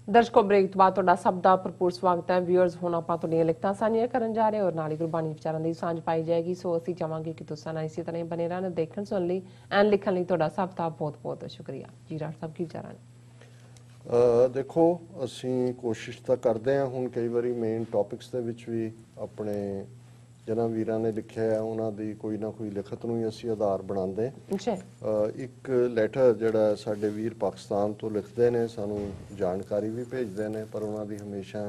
दर्शकों ब्रेक तो बाद तुहाडा सब दा भरपूर स्वागत है। व्यूअर्स हुण आपां तुहाडीआं लिखतां साझीआं करन जा रहे और नाल ही गुरबाणी विचारां दी सांझ पाई जाएगी। सो असीं चाहांगे कि तुसां नाल इसी तरह ही बने रहण, देखण सुण लई एंड लिखण लई तुहाडा सब दा बहुत बहुत शुक्रिया जी। राठ साहब की विचारां ने? देखो असीं कोशिश तां करदे हां, हुण कई वारी मेन टॉपिक्स दे विच भी अपने जिन्हां वीरां ने लिखिआ है उन्हां दी कोई ना कोई लिखत नूं ही असीं आधार बनांदे। एक लैटर जिहड़ा साडे वीर पाकिस्तान तो लिखदे ने, सानूं जानकारी भी भेजदे ने, पर उन्हां दी हमेशा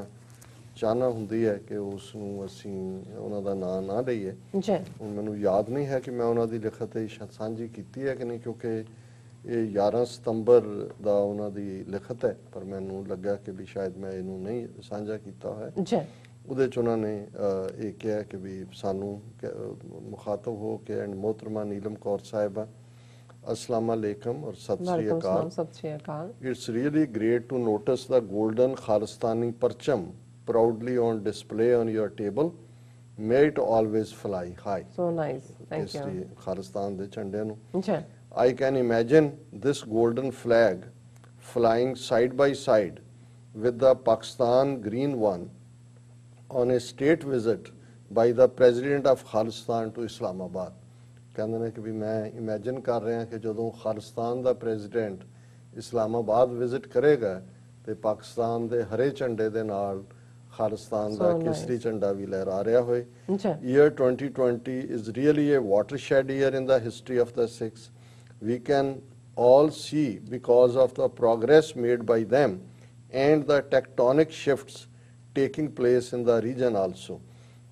चाहना हुंदी है कि उस नूं असीं उन्हां दा नां ना लईए। हुण मैनूं याद नहीं है कि मैं उन्हां दी लिखत सांझी कीती है कि नहीं, क्योंकि ये 11 सितंबर दा उन्हां दी लिखत है, पर मैनूं लगा कि भी शायद मैं इहनूं नहीं साझा कीता है। ਉਹਦੇ 'ਚ ਉਹਨਾਂ ਨੇ ਇਹ ਕਿਹਾ ਕਿ ਵੀ ਸਾਨੂੰ ਮੁਖਾਤਬ ਹੋ ਕੇ ਐਂਡ मोहतरमा नीलम कौर साहिबा अस्सलाम वालेकुम और सत श्री अकाल। It's really great to notice the golden Khalistani परचम proudly on display on your table. May it always fly high. So nice. Thank you. Khalistan ਦੇ ਝੰਡੇ ਨੂੰ I can imagine this golden flag flying side by side with the Pakistan green one on a state visit by the president of Khalistan to Islamabad. ਕਹਿੰਦੇ ਨੇ ਕਿ ਵੀ ਮੈਂ imagine ਕਰ ਰਿਹਾ ਕਿ ਜਦੋਂ ਖਾਲਿਸਤਾਨ ਦਾ ਪ੍ਰੈਜ਼ੀਡੈਂਟ ਇਸਲਾਮਾਬਾਦ ਵਿਜ਼ਿਟ ਕਰੇਗਾ ਤੇ ਪਾਕਿਸਤਾਨ ਦੇ ਹਰੇ ਝੰਡੇ ਦੇ ਨਾਲ ਖਾਲਿਸਤਾਨ ਦਾ ਕੇਸਰੀ ਝੰਡਾ ਵੀ ਲਹਿਰਾ ਰਿਹਾ ਹੋਏ। Year 2020 is really a watershed year in the history of the Sikhs. We can all see because of the progress made by them and the tectonic shifts taking place in the region also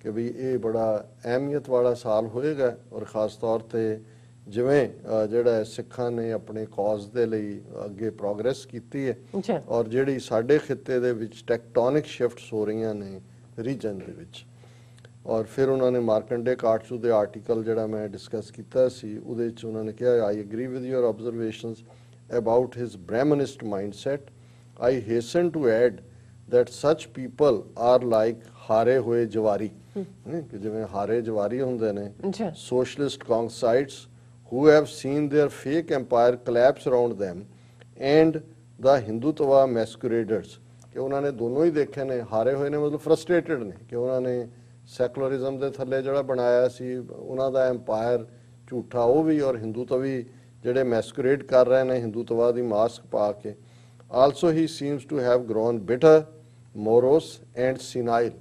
कि भी ये बड़ा अहमियत वाला साल होएगा और ख़ास तौर पे जिवें जिहड़ा सिखां ने अपने कॉज दे लई अगे प्रोग्रेस कीती है और जिहड़ी साडे खिते दे विच टैक्टोनिक शिफ्ट्स हो रही ने रीजन दे विच। और फिर उन्होंने मार्कंडे काटसू दे आर्टिकल जिहड़ा मैं डिस्कस कीता सी उहदे च उन्होंने कहा I agree with your observations about his Brahmanist mindset. I hasten to add that such people are like हारे हुए जवारी कि जिवें हारे जवारी हुंदे ने socialist consites who have seen their fake empire collapse around them and the Hindutva masqueraders कि उन्होंने दोनों ही देखे ने। हारे हुए ने मतलब फ्रस्ट्रेटेड ने कि उन्होंने सैकुलरिज्म दे थल्ले जिहड़ा बनाया सी उन्हां दा एम्पायर झूठा वो भी और हिंदूत्वी जिहड़े मैस्कुरेड कर रहे ने हिंदूत्वा दी मास्क पा के। Also he seems to have grown bitter, morose and senile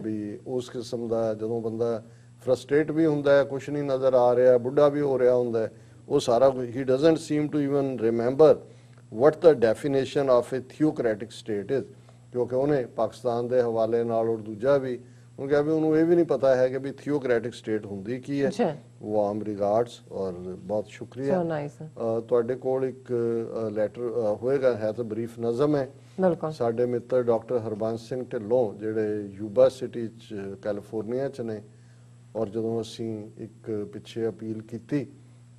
भी उस किस्म का जो बंदा फ्रस्ट्रेट भी हुंदा है, कुछ नहीं नज़र आ रहा, बुढ़ा भी हो रहा हुंदा है, वो सारा कुछ ही doesn't seem to even remember what the definition of a theocratic state is. क्योंकि उन्हें पाकिस्तान के हवाले नाल और दूजा भी उन्हें कहा भी उन्होंने ये भी नहीं पता है कि भी थियोक्रेटिक स्टेट हुंदी की है। वार्म रिगार्ड्स और बहुत शुक्रिया। तुहाडे कोल एक लैटर होएगा, है तो ब्रीफ नज़म है। साडे मित्र डॉक्टर हरबंस सिंह ढिल्लों जिहड़े यूबा सिटी कैलीफोर्निया च ने और जदों असीं एक पिछे अपील कीती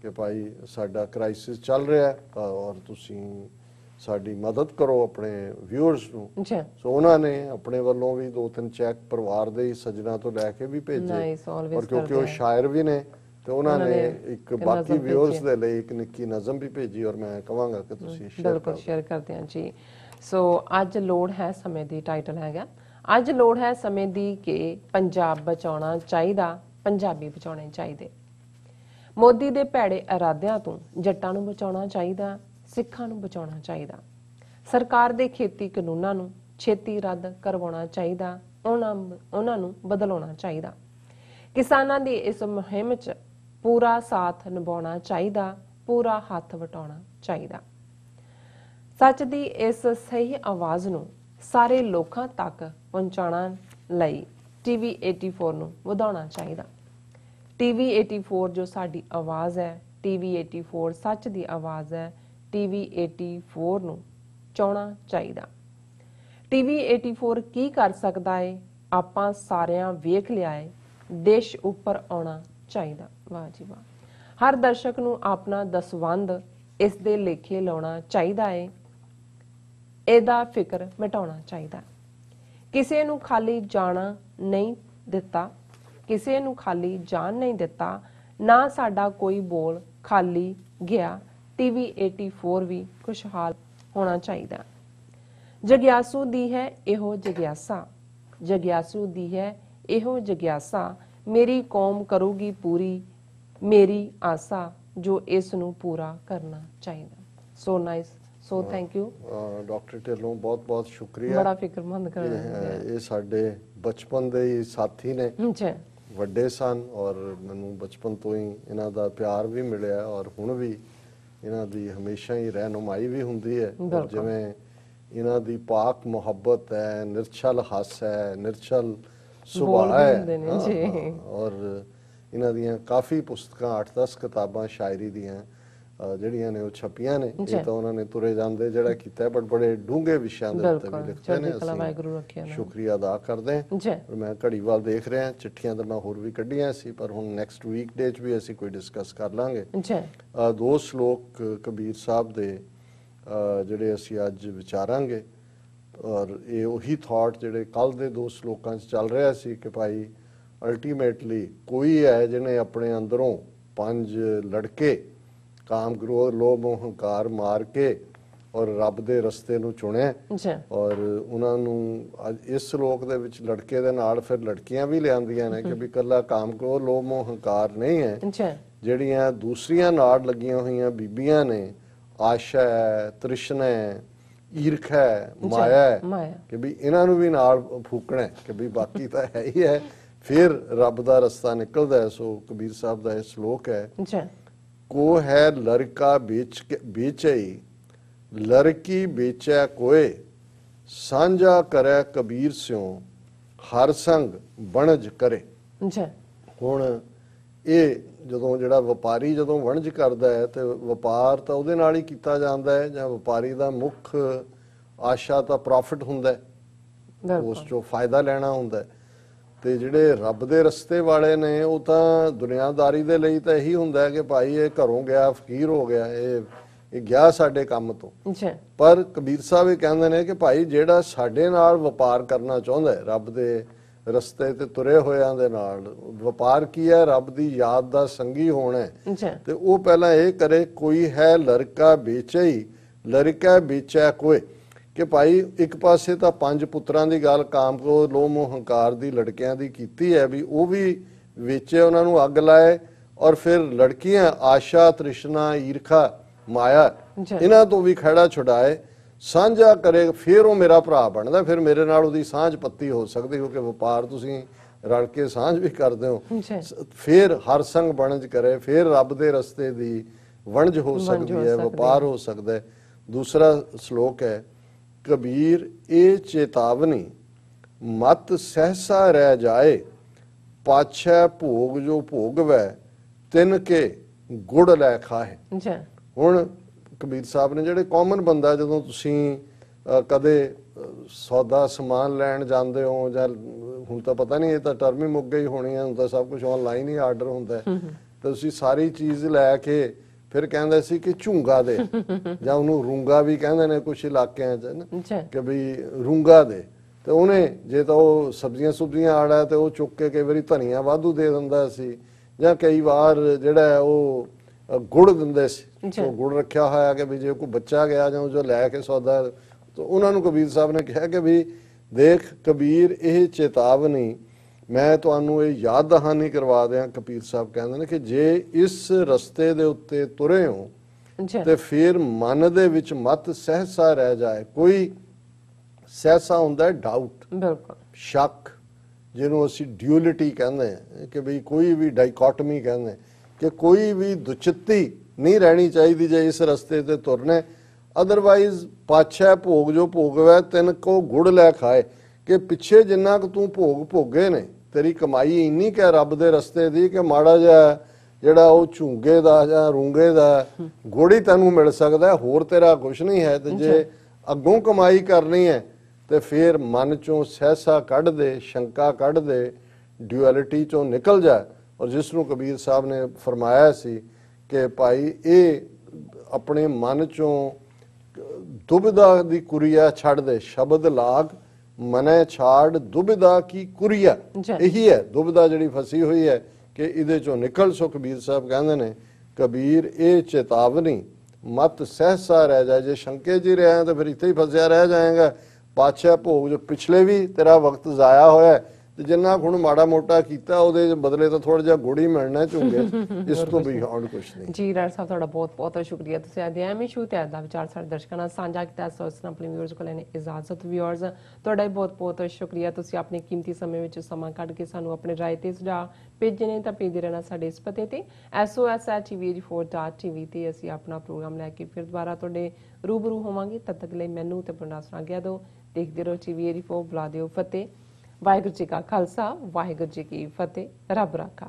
कि भाई साडा क्राइसिस चल रहा है और तुसीं साडी मदद करो अपने व्यूअर्स नूं, सो उन्होंने अपने वालों भी 2-3 चैक परिवार दे सज्जना तो लैके भी भेजे और क्योंकि वो शायर भी ने तो उन्होंने एक बाकी व्यूअर्स दे लई एक निक्की नज़म भी भेजी और मैं कहांगा कि तुसीं शेयर करते हैं जी। सो अज लोड़ है समय दी टाइटल हैगा अज लोड़ है समय दी कि पंजाब बचाउणा चाहीदा, पंजाबी बचाउणे चाहीदे। मोदी दे भैड़े इरादिਆਂ ਤੋਂ ਜੱਟਾਂ ਨੂੰ ਬਚਾਉਣਾ ਚਾਹੀਦਾ, ਸਿੱਖਾਂ ਨੂੰ ਬਚਾਉਣਾ ਚਾਹੀਦਾ। ਸਰਕਾਰ ਦੇ ਖੇਤੀ ਕਾਨੂੰਨਾਂ ਨੂੰ ਛੇਤੀ ਰੱਦ ਕਰਵਾਉਣਾ ਚਾਹੀਦਾ, ਉਹਨਾਂ ਨੂੰ ਬਦਲਾਉਣਾ ਚਾਹੀਦਾ। ਕਿਸਾਨਾਂ ਦੀ ਇਸ ਮੁਹਿੰਮ 'ਚ ਪੂਰਾ ਸਾਥ ਨਿਭਾਉਣਾ ਚਾਹੀਦਾ, ਪੂਰਾ ਹੱਥ ਵਟਾਉਣਾ ਚਾਹੀਦਾ। ਸੱਚ ਦੀ ਇਸ ਸਹੀ ਆਵਾਜ਼ ਨੂੰ ਸਾਰੇ ਲੋਕਾਂ ਤੱਕ ਪਹੁੰਚਾਉਣ ਲਈ TV 84 ਨੂੰ ਵਧਾਉਣਾ ਚਾਹੀਦਾ। TV 84 ਜੋ ਸਾਡੀ ਆਵਾਜ਼ ਹੈ, TV 84 ਸੱਚ ਦੀ ਆਵਾਜ਼ ਹੈ, TV 84 ਨੂੰ ਚਾਉਣਾ ਚਾਹੀਦਾ। TV 84 ਕੀ ਕਰ ਸਕਦਾ ਹੈ ਆਪਾਂ ਸਾਰਿਆਂ ਵੇਖ ਲਿਆ ਹੈ, ਦੇਸ਼ ਉੱਪਰ ਆਉਣਾ ਚਾਹੀਦਾ। ਵਾਹ ਜੀ ਵਾਹ। ਹਰ ਦਰਸ਼ਕ ਨੂੰ ਆਪਣਾ ਦਸਵੰਧ ਇਸ ਦੇ ਲੇਖੇ ਲਾਉਣਾ ਚਾਹੀਦਾ ਹੈ, ਇਹਦਾ ਫਿਕਰ ਮਿਟਾਉਣਾ ਚਾਹੀਦਾ। ਕਿਸੇ ਨੂੰ ਖਾਲੀ ਜਾਣਾ ਨਹੀਂ ਦਿੱਤਾ, ਕਿਸੇ ਨੂੰ ਖਾਲੀ ਜਾਣ ਨਹੀਂ ਦਿੱਤਾ, ਨਾ ਸਾਡਾ ਕੋਈ ਬੋਲ ਖਾਲੀ ਗਿਆ। TV 84 ਵੀ ਖੁਸ਼ਹਾਲ ਹੋਣਾ ਚਾਹੀਦਾ। ਜਗਿਆਸੂ ਦੀ ਹੈ ਇਹੋ ਜਗਿਆਸਾ, ਜਗਿਆਸੂ ਦੀ ਹੈ ਇਹੋ ਜਗਿਆਸਾ, ਮੇਰੀ ਕੌਮ ਕਰੂਗੀ ਪੂਰੀ ਮੇਰੀ ਆਸਾ, ਜੋ ਇਸ ਨੂੰ ਪੂਰਾ ਕਰਨਾ ਚਾਹੀਦਾ। So nice, so thank you doctor Dhillon, ਬਹੁਤ ਬਹੁਤ ਸ਼ੁਕਰੀਆ। ਬੜਾ ਫਿਕਰਮੰਦ ਕਰ ਰਹੇ ਇਹ ਸਾਡੇ ਬਚਪਨ ਦੇ ਹੀ ਸਾਥੀ ਨੇ, ਜੀ ਵੱਡੇ ਸਨ ਔਰ ਮੈਨੂੰ ਬਚਪਨ ਤੋਂ ਹੀ ਇਹਨਾਂ ਦਾ ਪਿਆਰ ਵੀ ਮਿਲਿਆ ਔਰ ਹੁਣ ਵੀ ਇਹਨਾਂ ਦੀ ਹਮੇਸ਼ਾ ਹੀ ਰਹਿਨੁਮਾਈ ਵੀ ਹੁੰਦੀ ਹੈ। ਜਿਵੇਂ ਇਹਨਾਂ ਦੀ ਪਾਕ ਮੁਹੱਬਤ ਹੈ, ਨਿਰਛਲ ਹੱਸ ਹੈ, ਨਿਰਛਲ ਸੁਭਾਅ ਹੈ ਔਰ ਇਹਨਾਂ ਦੀਆਂ ਕਾਫੀ ਪੁਸਤਕਾਂ 8-10 ਕਿਤਾਬਾਂ ਸ਼ਾਇਰੀ ਦੀਆਂ ਜਿਹੜੀਆਂ ਨੇ ਉਹ ਛਪੀਆਂ ਨੇ। ਇਹ ਤਾਂ ਉਹਨਾਂ ਨੇ ਤੁਰੇ ਜਾਂਦੇ ਜਿਹੜਾ ਕੀਤਾ, ਬੜੇ ਡੂੰਘੇ ਵਿਸ਼ਿਆਂ ਦੇ ਉੱਤੇ ਵੀ ਲਿਖਦੇ ਨੇ। ਅਸੀਂ ਸ਼ੁਕਰੀਆ ਅਦਾ ਕਰਦੇ ਹਾਂ। ਮੈਂ ਘੜੀ ਵੱਲ ਦੇਖ ਰਿਹਾ, ਚਿੱਠੀਆਂ ਤਾਂ ਮੈਂ ਹੋਰ ਵੀ ਕੱਢੀਆਂ ਸੀ, ਪਰ ਹੁਣ ਨੈਕਸਟ ਵੀਕ ਡੇ 'ਚ ਵੀ ਅਸੀਂ ਕੋਈ ਡਿਸਕਸ ਕਰ ਲਾਂਗੇ। 2 ਸ਼ਲੋਕ ਕਬੀਰ ਸਾਹਿਬ ਦੇ ਜਿਹੜੇ ਅਸੀਂ ਅੱਜ ਵਿਚਾਰਾਂਗੇ ਔਰ ਇਹ ਉਹੀ ਥਾਟ ਜਿਹੜੇ ਕੱਲ ਦੇ 2 ਸ਼ਲੋਕਾਂ 'ਚ ਚੱਲ ਰਿਹਾ ਸੀ ਕਿ ਭਾਈ ਅਲਟੀਮੇਟਲੀ ਕੋਈ ਹੈ ਜਿਹਨੇ ਆਪਣੇ ਅੰਦਰੋਂ 5 ਲੜਕੇ ਕਾਮ, ਕ੍ਰੋਧ, ਲੋਭ, ਹੰਕਾਰ ਮਾਰ ਕੇ ਔਰ ਰੱਬ ਦੇ ਰਸਤੇ ਨੂੰ ਚੁਣਿਆ ਔਰ ਉਹਨਾਂ ਨੂੰ ਇਸ ਸ਼ਲੋਕ ਦੇ ਵਿੱਚ ਲੜਕੇ ਦੇ ਨਾਲ ਫਿਰ ਲੜਕੀਆਂ ਵੀ ਲਿਆਂਦੀਆਂ ਨੇ ਕਿ ਵੀ ਇਕੱਲਾ ਕਾਮ, ਕ੍ਰੋਧ, ਲੋਭ, ਹੰਕਾਰ ਨਹੀਂ ਹੈ, ਜਿਹੜੀਆਂ ਦੂਸਰੀਆਂ ਨਾਲ ਲੱਗੀਆਂ ਹੋਈਆਂ ਬੀਬੀਆਂ ਨੇ, ਆਸ਼ਾ ਹੈ, ਤ੍ਰਿਸ਼ਨਾ ਹੈ, ਈਰਖਾ ਹੈ, ਮਾਇਆ ਹੈ, ਕਿ ਵੀ ਇਹਨਾਂ ਨੂੰ ਵੀ ਨਾਲ ਫੂਕਣਾ ਕਿ ਵੀ ਬਾਕੀ ਤਾਂ ਹੈ ਹੀ ਹੈ, ਫਿਰ ਰੱਬ ਦਾ ਰਸਤਾ ਨਿਕਲਦਾ। ਸੋ ਕਬੀਰ ਸਾਹਿਬ ਦਾ ਇਹ ਸ਼ਲੋਕ ਹੈ, ਕੋ ਹੈ ਲੜਕਾ ਵੇਚਈ, ਲੜਕੀ ਵੇਚੈ ਕੋਏ, ਸਾਂਝਾ ਕਰੈ ਕਬੀਰ ਸਿਉ, ਹਰ ਸੰਗ ਵਣਜ ਕਰੇ। ਹੁਣ ਇਹ ਜਦੋਂ ਜਿਹੜਾ ਵਪਾਰੀ ਜਦੋਂ ਵਣਜ ਕਰਦਾ ਹੈ ਤੇ ਵਪਾਰ ਤਾਂ ਉਹਦੇ ਨਾਲ ਹੀ ਕੀਤਾ ਜਾਂਦਾ ਹੈ, ਜਾਂ ਵਪਾਰੀ ਦਾ ਮੁੱਖ ਆਸ਼ਾ ਤਾਂ ਪ੍ਰੋਫਿਟ ਹੁੰਦਾ ਹੈ, ਉਸ ਚੋਂ ਫਾਇਦਾ ਲੈਣਾ ਹੁੰਦਾ। ਤੇ ਜਿਹੜੇ ਰੱਬ ਦੇ ਰਸਤੇ ਵਾਲੇ ਨੇ ਉਹ ਤਾਂ ਦੁਨੀਆਦਾਰੀ ਦੇ ਲਈ ਤਾਂ ਇਹੀ ਹੁੰਦਾ ਹੈ ਕਿ ਭਾਈ ਇਹ ਘਰੋਂ ਗਿਆ ਫਕੀਰ ਹੋ ਗਿਆ, ਇਹ ਗਿਆ ਸਾਡੇ ਕੰਮ ਤੋਂ। ਪਰ ਕਬੀਰ ਸਾਹਿਬ ਇਹ ਕਹਿੰਦੇ ਨੇ ਕਿ ਭਾਈ ਜਿਹੜਾ ਸਾਡੇ ਨਾਲ ਵਪਾਰ ਕਰਨਾ ਚਾਹੁੰਦਾ ਹੈ, ਰੱਬ ਦੇ ਰਸਤੇ ਤੇ ਤੁਰੇ ਹੋਇਆਂ ਦੇ ਨਾਲ, ਵਪਾਰ ਕੀ ਹੈ, ਰੱਬ ਦੀ ਯਾਦ ਦਾ ਸੰਗੀ ਹੋਣਾ, ਤੇ ਉਹ ਪਹਿਲਾਂ ਇਹ ਕਰੇ, ਕੋਈ ਹੈ ਲੜਕਾ ਵੇਚਈ, ਲੜਕਾ ਵੇਚੈ ਕੋਏ, ਕਿ ਭਾਈ ਇੱਕ ਪਾਸੇ ਤਾਂ 5 ਪੁੱਤਰਾਂ ਦੀ ਗੱਲ ਕਾਮ, ਕ੍ਰੋਧ, ਲੋਭ, ਮੋਹ, ਹੰਕਾਰ ਦੀ ਲੜਕਿਆਂ ਦੀ ਕੀਤੀ ਹੈ ਵੀ ਉਹ ਵੀ ਵੇਚੇ, ਉਹਨਾਂ ਨੂੰ ਅੱਗ ਲਾਏ, ਔਰ ਫਿਰ ਲੜਕੀਆਂ ਆਸ਼ਾ, ਤ੍ਰਿਸ਼ਨਾ, ਈਰਖਾ, ਮਾਇਆ ਇਹਨਾਂ ਤੋਂ ਵੀ ਖਹਿੜਾ ਛੁਡਾਏ, ਸਾਂਝਾ ਕਰੇ, ਫਿਰ ਉਹ ਮੇਰਾ ਭਰਾ ਬਣਦਾ, ਫਿਰ ਮੇਰੇ ਨਾਲ ਉਹਦੀ ਸਾਂਝ ਪੱਤੀ ਹੋ ਸਕਦੀ, ਕਿਉਂਕਿ ਵਪਾਰ ਤੁਸੀਂ ਰਲ ਕੇ ਸਾਂਝ ਵੀ ਕਰਦੇ ਹੋ, ਫਿਰ ਹਰ ਸੰਗ ਵਣਜ ਕਰੇ, ਫਿਰ ਰੱਬ ਦੇ ਰਸਤੇ ਦੀ ਵਣਜ ਹੋ ਸਕਦੀ ਹੈ, ਵਪਾਰ ਹੋ ਸਕਦਾ ਹੈ। ਦੂਸਰਾ ਸ਼ਲੋਕ ਹੈ, ਕਬੀਰ ਇਹ ਚੇਤਾਵਨੀ ਮਤ ਸਹਿਸਾ ਰਹਿ ਜਾਏ, ਪਾਛੈ ਭੋਗ ਜੋ ਭੋਗਵੈ, ਤਿੰਨ ਕੇ ਗੁੜ ਲੈ ਖਾਏ। ਹੁਣ ਕਬੀਰ ਸਾਹਿਬ ਨੇ ਜਿਹੜੇ ਕਾਮਨ ਬੰਦਾ, ਜਦੋਂ ਤੁਸੀਂ ਕਦੇ ਸੌਦਾ ਸਮਾਨ ਲੈਣ ਜਾਂਦੇ ਹੋ, ਜਾਂ ਹੁਣ ਤਾਂ ਪਤਾ ਨਹੀਂ, ਇਹ ਤਾਂ ਟਰਮ ਹੀ ਮੁੱਕ ਗਈ ਹੋਣੀ ਹੈ, ਹੁਣ ਤਾਂ ਸਭ ਕੁਝ ਆਨਲਾਈਨ ਹੀ ਆਰਡਰ ਹੁੰਦਾ, ਤੇ ਤੁਸੀਂ ਸਾਰੀ ਚੀਜ਼ ਲੈ ਕੇ ਫਿਰ ਕਹਿੰਦੇ ਸੀ ਕਿ ਝੂੰਗਾ ਦੇ, ਜਾਂ ਉਹਨੂੰ ਰੂੰਗਾ ਵੀ ਕਹਿੰਦੇ ਨੇ ਕੁਝ ਇਲਾਕਿਆਂ 'ਚ ਨਾ, ਕਿ ਵੀ ਰੂੰਗਾ ਦੇ, ਤੇ ਉਹਨੇ ਜੇ ਤਾਂ ਉਹ ਸਬਜ਼ੀਆਂ ਸੁਬਜ਼ੀਆਂ ਆੜਾ ਤੇ ਉਹ ਚੁੱਕ ਕੇ ਕਈ ਵਾਰੀ ਧਨੀਆ ਵਾਧੂ ਦੇ ਦਿੰਦਾ ਸੀ, ਜਾਂ ਕਈ ਵਾਰ ਜਿਹੜਾ ਉਹ ਗੁੜ ਦਿੰਦੇ ਸੀ, ਉਹ ਗੁੜ ਰੱਖਿਆ ਹੋਇਆ ਕਿ ਵੀ ਜੇ ਕੋਈ ਬੱਚਾ ਗਿਆ ਜਾਂ ਜੋ ਲੈ ਕੇ ਸੌਦਾ, ਤਾਂ ਉਹਨਾਂ ਨੂੰ ਕਬੀਰ ਸਾਹਿਬ ਨੇ ਕਿਹਾ ਕਿ ਵੀ ਦੇਖ ਕਬੀਰ ਇਹ ਚੇਤਾਵਨੀ ਮੈਂ ਤੁਹਾਨੂੰ ਇਹ ਯਾਦ ਦਹਾਨੀ ਕਰਵਾ ਦਿਆਂ। ਕਬੀਰ ਸਾਹਿਬ ਕਹਿੰਦੇ ਨੇ ਕਿ ਜੇ ਇਸ ਰਸਤੇ ਦੇ ਉੱਤੇ ਤੁਰੇ ਹੋ ਤੇ ਫਿਰ ਮਨ ਦੇ ਵਿੱਚ ਮਤ ਸਹਿਸਾ ਰਹਿ ਜਾਏ। ਕੋਈ ਸਹਿਸਾ ਹੁੰਦਾ ਡਾਊਟ, ਸ਼ੱਕ, ਜਿਹਨੂੰ ਅਸੀਂ ਡਿਊਲਿਟੀ ਕਹਿੰਦੇ ਹਾਂ, ਕਿ ਵੀ ਕੋਈ ਵੀ ਡਾਈਕੋਟਮੀ ਕਹਿੰਦੇ ਕਿ ਕੋਈ ਵੀ ਦੁਚਿੱਤੀ ਨਹੀਂ ਰਹਿਣੀ ਚਾਹੀਦੀ ਜੇ ਇਸ ਰਸਤੇ ਤੇ ਤੁਰਨੇ। ਅਦਰਵਾਈਜ਼ ਪਾਛੈ ਭੋਗ ਜੋ ਭੋਗਵੈ ਤਿੰਨ ਕੋ ਗੁੜ ਲੈ ਖਾਏ, ਕਿ ਪਿੱਛੇ ਜਿੰਨਾ ਕੁ ਤੂੰ ਭੋਗ ਭੋਗੇ ਨੇ, ਤੇਰੀ ਕਮਾਈ ਇੰਨੀ ਕਿ ਰੱਬ ਦੇ ਰਸਤੇ ਦੀ ਕਿ ਮਾੜਾ ਜਿਹਾ ਜਿਹੜਾ ਉਹ ਝੂੰਗੇ ਦਾ ਜਾਂ ਰੂੰਗੇ ਦਾ ਗੁੜ ਹੀ ਤੈਨੂੰ ਮਿਲ ਸਕਦਾ, ਹੋਰ ਤੇਰਾ ਕੁਛ ਨਹੀਂ ਹੈ। ਤੇ ਜੇ ਅੱਗੋਂ ਕਮਾਈ ਕਰਨੀ ਹੈ ਤੇ ਫਿਰ ਮਨ ਚੋਂ ਸਹਿਸਾ ਕੱਢ ਦੇ, ਸ਼ੰਕਾ ਕੱਢ ਦੇ, ਡਿਊਐਲਿਟੀ ਚੋਂ ਨਿਕਲ ਜਾ। ਔਰ ਜਿਸ ਨੂੰ ਕਬੀਰ ਸਾਹਿਬ ਨੇ ਫਰਮਾਇਆ ਸੀ ਕਿ ਭਾਈ ਇਹ ਆਪਣੇ ਮਨ ਚੋਂ ਦੁਬਿਧਾ ਦੀ ਕੁਰੀਆ ਛੱਡ ਦੇ, ਸ਼ਬਦ ਲਾਗ ਮਨੇ ਛਾੜ ਦੁਬਿਧਾ ਕੀ ਕੁਰੀਆ, ਇਹੀ ਹੈ ਦੁਬਿਧਾ ਜਿਹੜੀ ਫਸੀ ਹੋਈ ਹੈ ਕਿ ਇਹਦੇ ਚੋਂ ਨਿਕਲ। ਸੋ ਕਬੀਰ ਸਾਹਿਬ ਕਹਿੰਦੇ ਨੇ ਕਬੀਰ ਇਹ ਚੇਤਾਵਨੀ ਮਤ ਸਹਿਸਾ ਰਹਿ ਜਾਏ, ਜੇ ਸ਼ੰਕੇ ਜੀ ਰਿਹਾ ਤਾਂ ਫਿਰ ਇੱਥੇ ਹੀ ਫਸਿਆ ਰਹਿ ਜਾਏਗਾ। ਪਾਤਸ਼ਾਹ ਭੋਗ ਜੋ ਪਿਛਲੇ ਵੀ ਤੇਰਾ ਵਕਤ ਜ਼ਾਇਆ ਹੋਇਆ ਹੈ, ਤੇ ਜਿੰਨਾ ਹੁਣ ਮਾੜਾ ਮੋਟਾ ਕੀਤਾ ਉਹਦੇ ਬਦਲੇ ਤਾਂ ਥੋੜਾ ਜਿਹਾ ਗੁੜ ਹੀ ਮਿਲਣਾ ਝੁੰਗੇ, ਇਸ ਤੋਂ ਬਿਯੋਂਡ ਕੁਝ ਨਹੀਂ। ਜੀ ਡਾਕਟਰ ਸਾਹਿਬ ਤੁਹਾਡਾ ਬਹੁਤ ਬਹੁਤ ਸ਼ੁਕਰੀਆ, ਤੁਸੀਂ ਅੱਜ ਐਵੇਂ ਸ਼ੂ ਤੇ ਅੱਜ ਦਾ ਵਿਚਾਰ ਸਾਡੇ ਦਰਸ਼ਕਾਂ ਨਾਲ ਸਾਂਝਾ ਕੀਤਾ। ਸੋ ਇਸ ਨਾਲ ਆਪਣੇ ਵਿਊਅਰਸ ਕੋਲ ਲੈਣੇ ਇਜਾਜ਼ਤ। ਵਿਊਅਰਸ ਤੁਹਾਡਾ ਵੀ ਬਹੁਤ ਬਹੁਤ ਸ਼ੁਕਰੀਆ, ਤੁਸੀਂ ਆਪਣੇ ਕੀਮਤੀ ਸਮੇਂ ਵਿੱਚ ਸਮਾਂ ਕੱਢ ਕੇ ਸਾਨੂੰ ਆਪਣੇ ਰਾਏ ਤੇ ਸੁਝਾਅ ਭੇਜੇ ਨੇ, ਤਾਂ ਭੇਜਦੇ ਰਹਿਣਾ ਸਾਡੇ ਇਸ ਪਤੇ ਤੇ SOS@TV84.tv ਤੇ ਅਸੀਂ ਆਪਣਾ ਪ੍ਰੋਗਰਾਮ ਲੈ ਕੇ ਫਿਰ ਦੁਬਾਰਾ ਤੁਹਾਡੇ ਰੂਬਰੂ ਹੋਵਾਂਗੇ। ਤਦ ਤੱਕ ਲਈ ਮੈਨੂੰ ਤੇ ਪ੍ਰਨਾਸ ਨਾਲ ਗਿਆ ਦੋ, ਦੇਖਦੇ ਰਹੋ TV84, ਬੁਲਾ ਦਿਓ ਫਤਿਹ। ਵਾਹਿਗੁਰੂ ਜੀ ਕਾ ਖਾਲਸਾ, ਵਾਹਿਗੁਰੂ ਜੀ ਕੀ ਫਤਿਹ। ਰੱਬ ਰਾਖਾ।